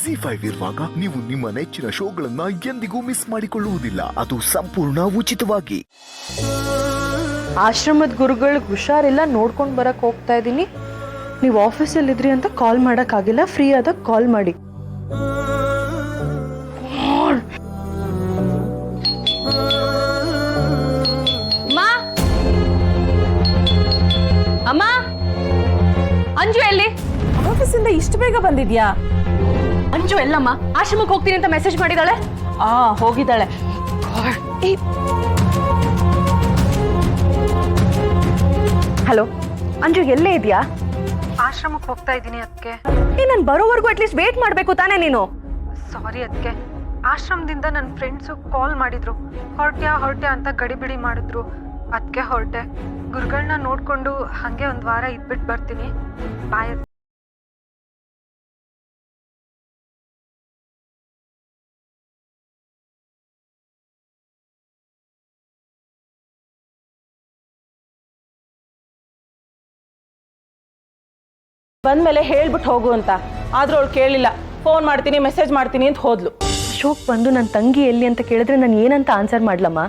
ZEE5 ಇರುವಾಗ ನೀವು ನಿಮ್ಮ ನೆಚ್ಚಿನ ಶೋಗಳನ್ನ ಎಂದಿಗೂ ಮಿಸ್ ಮಾಡಿಕೊಳ್ಳುವುದಿಲ್ಲ. ಅದು ಸಂಪೂರ್ಣ ಉಚಿತವಾಗಿ. ಆಶ್ರಮದ ಗುರುಗಳಿಗೆ ಹುಷಾರಿಲ್ಲ, ನೋಡ್ಕೊಂಡು ಬರಕ್ ಹೋಗ್ತಾ ಇದ್ದೀನಿ. ನೀವು ಆಫೀಸಲ್ಲಿ ಇದ್ರಿ ಅಂತ ಕಾಲ್ ಮಾಡೋಕ್ಕಾಗಿಲ್ಲ, ಫ್ರೀ ಆದಾಗ ಕಾಲ್ ಮಾಡಿ. ಅಮ್ಮ, ಅಂಜು ಎಲ್ಲಿ? ಆಫೀಸಿಂದ ಇಷ್ಟು ಬೇಗ ಬಂದಿದ್ಯಾ? ಅಂಜು ಎಲ್ಲಮ್ಮ? ಆಶ್ರಮಕ್ಕೆ ಹೋಗ್ತೀನಿ ಅಂತ ಮೆಸೇಜ್ ಮಾಡಿದಾಳೆ. ಹೋಗಿದ್ದಾಳೆ. ಹಲೋ ಅಂಜು, ಎಲ್ಲೇ ಇದೆಯಾ? ಆಶ್ರಮಕ್ಕೆ ಹೋಗ್ತಾ ಇದ್ದೀನಿ ಅದಕ್ಕೆ. ನಾನು ಬರೋವರೆಗೂ ಅಟ್ಲೀಸ್ಟ್ ವೇಟ್ ಮಾಡಬೇಕು ತಾನೇ ನೀನು? ಸಾರಿ ಅದಕ್ಕೆ, ಆಶ್ರಮದಿಂದ ನನ್ನ ಫ್ರೆಂಡ್ಸು ಕಾಲ್ ಮಾಡಿದ್ರು, ಹೊರಟ್ಯಾ ಅಂತ ಗಡಿಬಿಡಿ ಮಾಡಿದ್ರು. ಅದಕ್ಕೆ ಹೊರಟೆ. ಗುರುಗಳನ್ನ ನೋಡಿಕೊಂಡು ಹಾಗೆ ಒಂದು ವಾರ ಇದ್ಬಿಟ್ಟು ಬರ್ತೀನಿ. ಬಾಯ್. ಬಂದ್ಮೇಲೆ ಹೇಳ್ಬಿಟ್ಟು ಹೋಗು ಅಂತ, ಆದ್ರೂ ಅವಳು ಕೇಳಿಲ್ಲ. ಫೋನ್ ಮಾಡ್ತೀನಿ, ಮೆಸೇಜ್ ಮಾಡ್ತೀನಿ ಅಂತ ಹೋದ್ಲು. ಅಶೋಕ್ ಬಂದು ನನ್ನ ತಂಗಿ ಎಲ್ಲಿ ಅಂತ ಕೇಳಿದ್ರೆ ನಾನು ಏನಂತ ಆನ್ಸರ್ ಮಾಡ್ಲಮ್ಮ?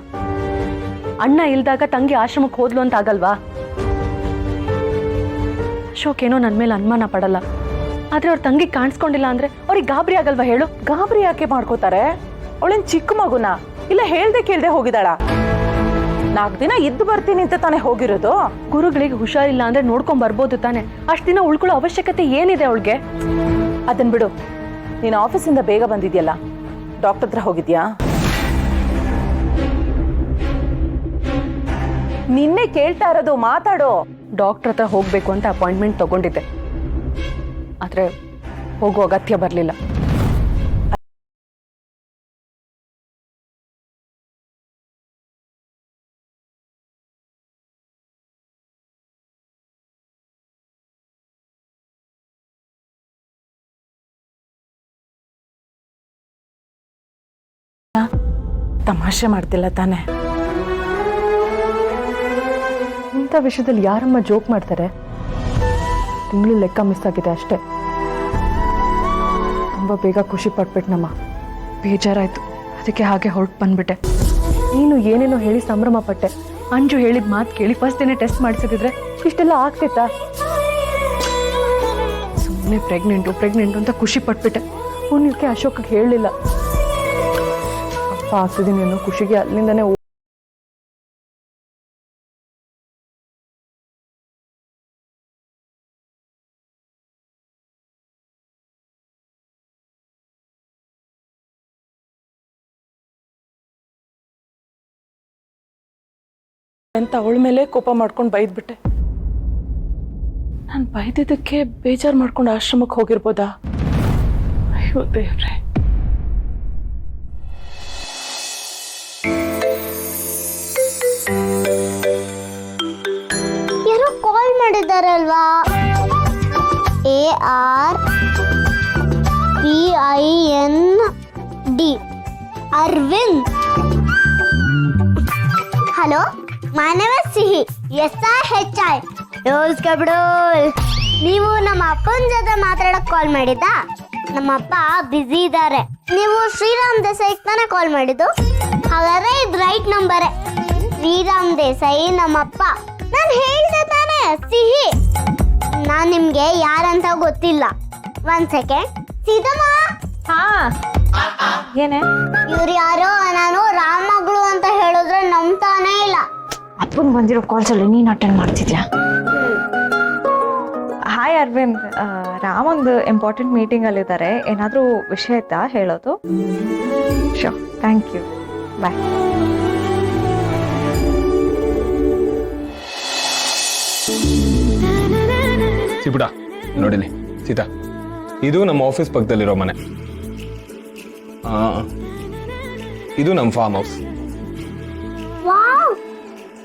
ಅಣ್ಣ ಇಲ್ದಾಗ ತಂಗಿ ಆಶ್ರಮಕ್ಕೆ ಹೋದ್ಲು ಅಂತ ಆಗಲ್ವಾ? ಅಶೋಕ್ ಏನೋ ನನ್ನ ಮೇಲೆ ಅನುಮಾನ ಪಡಲ್ಲ, ಆದ್ರೆ ಅವ್ರ ತಂಗಿ ಕಾಣಿಸ್ಕೊಂಡಿಲ್ಲ ಅಂದ್ರೆ ಅವ್ರಿಗೆ ಗಾಬರಿ ಆಗಲ್ವಾ ಹೇಳು? ಗಾಬರಿ ಯಾಕೆ ಮಾಡ್ಕೋತಾರೆ? ಅವಳೇನ್ ಚಿಕ್ಕ ಮಗುನ? ಇಲ್ಲ ಹೇಳ್ದೆ ಕೇಳ್ದೆ ಹೋಗಿದ್ದಾಳ? 4 ದಿನ ಇದ್ದು ಬರ್ತೀನಿ ಅಂತ ತಾನೇ ಹೋಗಿರೋದು. ಗುರುಗಳಿಗೆ ಹುಷಾರಿಲ್ಲ ಅಂದ್ರೆ ನೋಡ್ಕೊಂಡ್ ಬರ್ಬೋದು ತಾನೆ, ಅಷ್ಟ್ ದಿನ ಉಳ್ಕೊಳ್ಳೋ ಅವಶ್ಯಕತೆ ಏನಿದೆ ಅವಳಿಗೆ? ಅದನ್ ಬಿಡು. ನೀನು ಆಫೀಸಿಂದ ಬೇಗ ಬಂದಿದ್ಯಲ್ಲ, ಡಾಕ್ಟರ್ ಹತ್ರ ಹೋಗಿದ್ಯಾ? ನಿನ್ನೆ ಕೇಳ್ತಾ ಇರೋದು, ಮಾತಾಡೋ. ಡಾಕ್ಟರ್ ಹತ್ರ ಹೋಗ್ಬೇಕು ಅಂತ ಅಪಾಯಿಂಟ್ಮೆಂಟ್ ತಗೊಂಡಿದ್ದೆ, ಆದ್ರೆ ಹೋಗೋ ಅಗತ್ಯ ಬರ್ಲಿಲ್ಲ. ತಮಾಷೆ ಮಾಡ್ತಿಲ್ಲ ತಾನೆ? ಇಂಥ ವಿಷಯದಲ್ಲಿ ಯಾರಮ್ಮ ಜೋಕ್ ಮಾಡ್ತಾರೆ? ತಿಂಗಳು ಲೆಕ್ಕ ಮಿಸ್ ಆಗಿದೆ ಅಷ್ಟೇ. ತುಂಬ ಬೇಗ ಖುಷಿ ಪಟ್ಬಿಟ್ನಮ್ಮ, ಬೇಜಾರಾಯ್ತು. ಅದಕ್ಕೆ ಹಾಗೆ ಹೊರಟು ಬಂದ್ಬಿಟ್ಟೆ. ನೀನು ಏನೇನೋ ಹೇಳಿ ಸಂಭ್ರಮ ಪಟ್ಟೆ. ಅಂಜು ಹೇಳಿದ ಮಾತು ಕೇಳಿ ಫಸ್ಟ್ ದಿನ ಟೆಸ್ಟ್ ಮಾಡಿಸಿದ್ರೆ ಇಷ್ಟೆಲ್ಲ ಆಗ್ತಿತ್ತಾ? ಸುಮ್ಮನೆ ಪ್ರೆಗ್ನೆಂಟು ಅಂತ ಖುಷಿ ಪಟ್ಬಿಟ್ಟೆ. ಪುಣ್ಯಕ್ಕೆ ಅಶೋಕ್ಗೆ ಹೇಳಲಿಲ್ಲ. ಅಪ್ಪ ಆಗ್ತಿದ್ದೀನಿ ಅನ್ನೋ ಖುಷಿಗೆ ಅಲ್ಲಿಂದನೇ ಅಂತ ಅವಳ ಮೇಲೆ ಕೋಪ ಮಾಡ್ಕೊಂಡು ಬೈದ್ಬಿಟ್ಟೆ. ನಾನು ಬೈದಿದ್ದಕ್ಕೆ ಬೇಜಾರು ಮಾಡ್ಕೊಂಡು ಆಶ್ರಮಕ್ಕೆ ಹೋಗಿರ್ಬೋದಾ? ಅಯ್ಯೋ ದೇವ್ರೆ. ಯಾರೋ ಕಾಲ್ ಮಾಡಿದಾರಲ್ವಾ? ARVIND Arvind. Hello, my name is ಸಿಹಿ. SIHI. ನೀವು ನಮ್ಮ ಅಪ್ಪನ ಜೊತೆ ಮಾತಾಡಕ್ ಕಾಲ್ ಮಾಡಿದ್ದಾ? ನಮ್ಮ ಅಪ್ಪ ಬ್ಯುಸಿ ಇದ್ದಾರೆ. ನೀವು ಶ್ರೀರಾಮ್ ದೇಸಾಯಿ ತಾನೇ ಕಾಲ್ ಮಾಡಿದ್ದು? ಹಾಗಾದ್ರೆ ಇದು ರೈಟ್ ನಂಬರೇ. ಶ್ರೀರಾಮ್ ದೇಸಾಯಿ ನಮ್ಮಪ್ಪ. ನಾನು ಹೇಳ್ದೆ ತಾನೇ ಸಿಹಿ. ನಾನ್ ನಿಮ್ಗೆ ಯಾರಂತ ಗೊತ್ತಿಲ್ಲ. 1 ಸೆಕೆಂಡ್. ಸೀತಮ್ಮ. ಏನೇ? ಇವ್ರು ಯಾರೋ ನಾನು ರಾಮ್ ಮಗಳು ಅಂತ ಹೇಳಿದ್ರೆ ನಂಬ್ತಾನೇ ಇಲ್ಲ. ಅಪ್ಪನ್ ಬಂದಿರೋ ಕಾಲ್ಸ್ ಅಲ್ಲಿ ನೀನ್ ಅಟೆಂಡ್ ಮಾಡ್ತಿದ್ಯಾ? ಹಾಯ್ ಅರವಿಂದ್, ರಾಮ್ ಒಂದು ಇಂಪಾರ್ಟೆಂಟ್ ಮೀಟಿಂಗ್ ಅಲ್ಲಿ ಇದ್ದಾರೆ. ಏನಾದ್ರೂ ವಿಷಯ ಇತ್ತಾ ಹೇಳೋದು? ಶೋರ್, ಥ್ಯಾಂಕ್ ಯು, ಬಾಯ್. ಸಿಬಿಡ ನೋಡಿಲಿ ಸೀತಾ, ಇದು ನಮ್ಮ ಆಫೀಸ್ ಪಕ್ಕದಲ್ಲಿರೋ ಮನೆ. ಇದು ನಮ್ಮ ಫಾರ್ಮ್ ಹೌಸ್. ವಾವ್,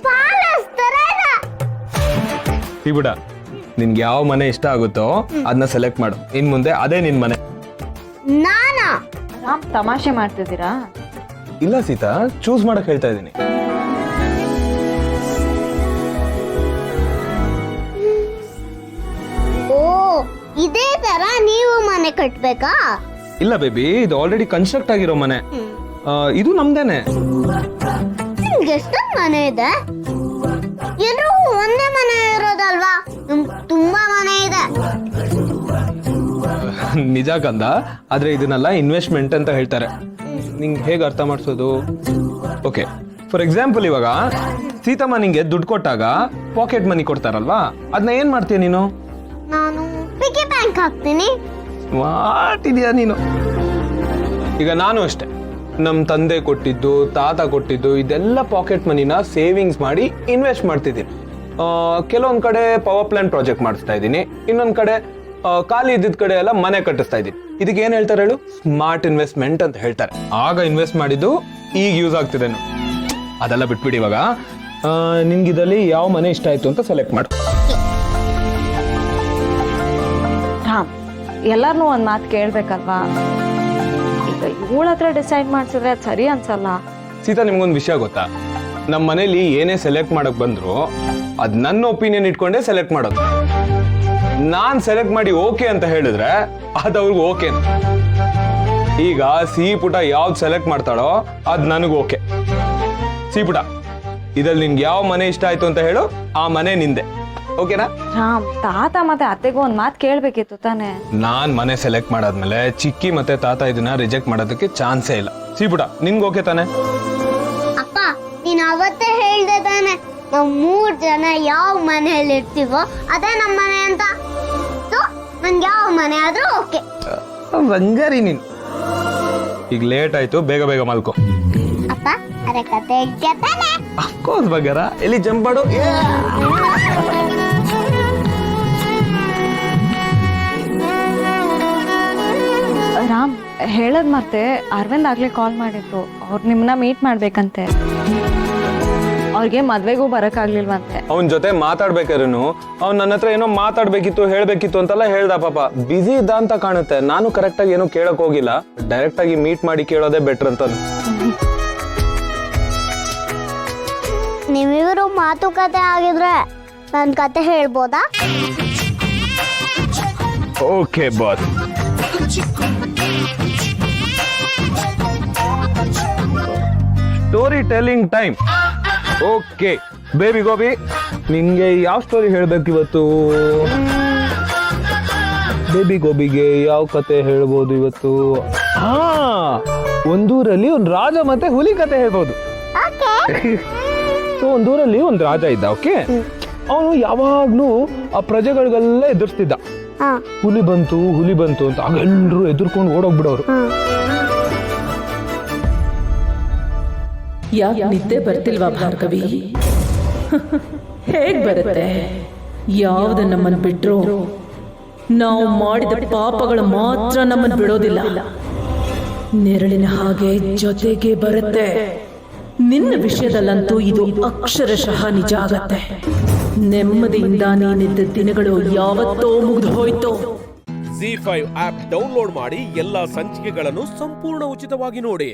ಪ್ಯಾಲೇಸ್ ತರ ಇದೆ. ಸಿಬಿಡ, ನಿನ್ಗೆ ಯಾವ ಮನೆ ಇಷ್ಟ ಆಗುತ್ತೋ ಅದನ್ನ ಸೆಲೆಕ್ಟ್ ಮಾಡು. ಇನ್ ಮುಂದೆ ಅದೇ ನಿನ್ ಮನೆ. ನಾನಾ? ರಾಮ್, ತಮಾಷೆ ಮಾಡ್ತಿದ್ದೀರಾ? ಇಲ್ಲ ಸೀತಾ, ಚೂಸ್ ಮಾಡಕ್ ಹೇಳ್ತಾ ಇದ್ದೀನಿ. ಓ, ಇದೇ ತರ ನೀವು ಮನೆ ಕಟ್ಬೇಕಾ? ಇಲ್ಲ ಬೇಬಿ, ಇದು ಆಲ್ರೆಡಿ ಕನ್ಸ್ಟ್ರಕ್ಟ್ ಆಗಿರೋ ಮನೆ. ಇದು ನಮ್ದೇನೆ. ನಿಮ್ಗೆ ಎಷ್ಟೊಂದು ಮನೆ ಇದೆ? ಎಲ್ರೂ ಒಂದೇ ಮನೆ ಇರೋದಲ್ವಾ? ನಿಮ್ಗೆ ತುಂಬಾ ಮನೆ ಇದೆ. ನಿಜ ಕಂದ, ಆದ್ರೆ ಇದನ್ನೆಲ್ಲ ಇನ್ವೆಸ್ಟ್ಮೆಂಟ್ ಅಂತ ಹೇಳ್ತಾರೆ. ನಿಂಗೆ ಹೇಗೆ ಅರ್ಥ ಮಾಡಿಸೋದು? ಓಕೆ, ಫಾರ್ ಎಕ್ಸಾಂಪಲ್ ಇವಾಗ ಸೀತಮ್ಮ ನಿಂಗೆ ದುಡ್ಡು ಕೊಟ್ಟಾಗ ಪಾಕೆಟ್ ಮನಿ ಕೊಡ್ತಾರಲ್ವಾ, ಅದನ್ನ ಏನ್ ಮಾಡ್ತೀಯ ನೀನು? ನಾನು ಪಿಗ್ಗಿ ಬ್ಯಾಂಕ್ ಹಾಕ್ತೀನಿ. ಸ್ಮಾರ್ಟ್ ಇದೆಯಾ ನೀನು. ಈಗ ನಾನು ಅಷ್ಟೇ, ನಮ್ಮ ತಂದೆ ಕೊಟ್ಟಿದ್ದು, ತಾತ ಕೊಟ್ಟಿದ್ದು, ಇದೆಲ್ಲ ಪಾಕೆಟ್ ಮನಿನ ಸೇವಿಂಗ್ಸ್ ಮಾಡಿ ಇನ್ವೆಸ್ಟ್ ಮಾಡ್ತಿದ್ದೀನಿ. ಕೆಲವೊಂದ್ ಕಡೆ ಪವರ್ ಪ್ಲಾಂಟ್ ಪ್ರಾಜೆಕ್ಟ್ ಮಾಡಿಸ್ತಾ ಇದ್ದೀನಿ, ಇನ್ನೊಂದ್ ಕಡೆ ಖಾಲಿ ಇದ್ದಿದ್ದ ಕಡೆ ಎಲ್ಲ ಮನೆ ಕಟ್ಟಿಸ್ತಾ ಇದ್ದೀನಿ. ಇದಕ್ಕೆ ಏನ್ ಹೇಳ್ತಾರೆ ಹೇಳು? ಸ್ಮಾರ್ಟ್ ಇನ್ವೆಸ್ಟ್ಮೆಂಟ್ ಅಂತ ಹೇಳ್ತಾರೆ. ಆಗ ಇನ್ವೆಸ್ಟ್ ಮಾಡಿದ್ದು ಈಗ ಯೂಸ್ ಆಗ್ತಿದೆ. ಅದೆಲ್ಲ ಬಿಟ್ಬಿಡಿ. ಇವಾಗ ನಿನ್ಗಿದಲ್ಲಿ ಯಾವ ಮನೆ ಇಷ್ಟ ಆಯ್ತು ಅಂತ ಸೆಲೆಕ್ಟ್ ಮಾಡು. ರಾಮ್, ಎಲ್ಲಾರನ್ನೂ ಒಂದ್ ಮಾತು ಕೇಳ್ಬೇಕಲ್ವಾ? ಈಗ ಇವಳ ಹತ್ರ ಡಿಸೈಡ್ ಮಾಡ್ಸಿದ್ರೆ ಅದು ಸರಿ ಅನ್ಸಲ್ಲ. ಸೀತಾ, ನಿಮ್ಗೊಂದು ವಿಷಯ ಗೊತ್ತಾ? ನಮ್ಮ ಮನೇಲಿ ಏನೇ ಸೆಲೆಕ್ಟ್ ಮಾಡಕ್ ಬಂದ್ರು ಅದ್ ನನ್ನ ಒಪಿನಿಯನ್ ಇಟ್ಕೊಂಡೇ ಸೆಲೆಕ್ಟ್ ಮಾಡೋದು. ನಾನ್ ಸೆಲೆಕ್ಟ್ ಮಾಡಿ ಓಕೆ ಅಂತ ಹೇಳಿದ್ರೆ ಅದ್ ಅವ್ರಿಗೆ ಓಕೆ. ಈಗ ಸಿಹಿ ಪುಟ ಯಾವ್ದು ಸೆಲೆಕ್ಟ್ ಮಾಡ್ತಾಳೋ ಅದ್ ನನಗ್ ಓಕೆ. ಸಿಹಿ ಪುಟ, ಇದ್ರಲ್ಲಿ ನಿನ್ಗೆ ಯಾವ ಮನೆ ಇಷ್ಟ ಆಯ್ತು ಅಂತ ಹೇಳು, ಆ ಮನೆ ನಿಂದೆ. ಓಕೆನಾ? ರಾಮ್, ತಾತ ಮತ್ತೆ ಅತ್ತೆಗೂ ಒಂದ್ ಮಾತು ಕೇಳ್ಬೇಕಿತ್ತು ತಾನೆ. ನಾನ್ ಮನೆ ಸೆಲೆಕ್ಟ್ ಮಾಡಾದ್ಮೇಲೆ ಚಿಕ್ಕಿ ಮತ್ತೆ ತಾತ ಇದನ್ನ ರಿಜೆಕ್ಟ್ ಮಾಡೋದಕ್ಕೆ ಚಾನ್ಸೇ ಇಲ್ಲ. ಸಿಹಿ ಪುಟ, ನಿನ್ಗೆ ಓಕೆ ತಾನೆ? ಅಪ್ಪ, ನೀನ್ ಅವತ್ತೇ ಹೇಳ್ದೆ ತಾನೆ ನಾವು 3 ಜನ ಯಾವ ಮನೆಯಲ್ಲಿ ಇರ್ತೀವೋ ಅದೇ ನಮ್ಮ ಮನೆ ಅಂತ. ನನ್ಗೆ ಯಾವ ಮನೆ ಆದ್ರೂ ಓಕೆ. ರಂಗಾರಿ ನೀನು. ಈಗ ಲೇಟ್ ಆಯ್ತು, ಬೇಗ ಬೇಗ ಮಲ್ಕೋ. ಅಪ್ಪ, ಅರೆ ಕತೆ ಹೇಳ್ತೀಯ ತಾನೆ? ಅಫ್ಕೋರ್ಸ್ ಬಗರ. ಎಲ್ಲಿ ಜಂಪ್ ಮಾಡು. ರಾಮ್, ಹೇಳದ್ ಮತ್ತೆ ಅರವಿಂದ್ ಆಗ್ಲೇ ಕಾಲ್ ಮಾಡಿದ್ರು. ಅವ್ರು ನಿಮ್ಮನ್ನ ಮೀಟ್ ಮಾಡ್ಬೇಕಂತೆ. ಅವ್ರಿಗೆ ಮದ್ವೆಗೂ ಬರಕ್ಕಾಗ್ಲಿಲ್ವಂತೆ. ಅವನ ಜೊತೆ ಮಾತಾಡ್ಬೇಕಾದ್ರೂ ಅವ್ನು ನನ್ನ ಹತ್ರ ಏನೋ ಮಾತಾಡ್ಬೇಕಿತ್ತು, ಹೇಳ್ಬೇಕಿತ್ತು ಅಂತೆಲ್ಲ ಹೇಳ್ದ. ಪಾಪ ಬಿಸಿ ಇದ್ದ ಅಂತ ಕಾಣುತ್ತೆ. ನಾನು ಕರೆಕ್ಟ್ ಆಗಿ ಏನೋ ಕೇಳಕ್ ಹೋಗಿಲ್ಲ. ಡೈರೆಕ್ಟ್ ಆಗಿ ಮೀಟ್ ಮಾಡಿ ಕೇಳೋದೇ ಬೆಟರ್ ಅಂತ. ನೀವಿವರು ಮಾತುಕತೆ ಆಗಿದ್ರೆ ನನ್ ಕತೆ ಹೇಳ್ಬೋದಾ? Okay boss. Story telling time. Okay baby gobi, ನಿಂಗೆ ಯಾವ ಸ್ಟೋರಿ ಹೇಳ್ಬೇಕು ಇವತ್ತು? ಬೇಬಿ ಗೋಬಿಗೆ ಯಾವ ಕತೆ ಹೇಳ್ಬೋದು ಇವತ್ತು? ಹಾ, ಒಂದೂರಲ್ಲಿ ಒಂದು ರಾಜ ಮತ್ತೆ ಹುಲಿ ಕತೆ ಹೇಳ್ಬೋದು. ಸೊ ಒಂದೂರಲ್ಲಿ ಒಂದು ರಾಜ ಇದ್ದ. ಓಕೆ, ಅವನು ಯಾವಾಗ್ಲೂ ಆ ಪ್ರಜೆಗಳಿಗೆಲ್ಲ ಎದುರಿಸ್ತಿದ್ದ. ಹುಲಿ ಬಂತು ಅಂತ ಆಗ ಎಲ್ರು ಎದುರ್ಕೊಂಡು ಓಡೋಗ್ಬಿಡೋರು. ಯಾಕೆ ನಿದ್ದೆ ಬರ್ತಿಲ್ವಾ ಭಾರ್ಗವಿ? ಹೇಗ್ ಬರುತ್ತೆ? ಯಾವ್ದು ನಮ್ಮನ್ನು ಬಿಟ್ರು ನಾವು ಮಾಡಿದ ಪಾಪಗಳು ಮಾತ್ರ ನಮ್ಮನ್ನು ಬಿಡೋದಿಲ್ಲ. ನೆರಳಿನ ಹಾಗೆ ಜೊತೆಗೆ ಬರುತ್ತೆ. ನಿನ್ನ ವಿಷಯದಲ್ಲಂತೂ ಇದು ಅಕ್ಷರಶಃ ನಿಜ ಆಗತ್ತೆ. ನೆಮ್ಮದಿಯಿಂದ ನೀನಿದ್ದ ದಿನಗಳು ಯಾವತ್ತೋ ಮುಗಿದು ಹೋಯ್ತು. ZEE5 ಆಪ್ ಡೌನ್ಲೋಡ್ ಮಾಡಿ ಎಲ್ಲಾ ಸಂಚಿಕೆಗಳನ್ನು ಸಂಪೂರ್ಣ ಉಚಿತವಾಗಿ ನೋಡಿ.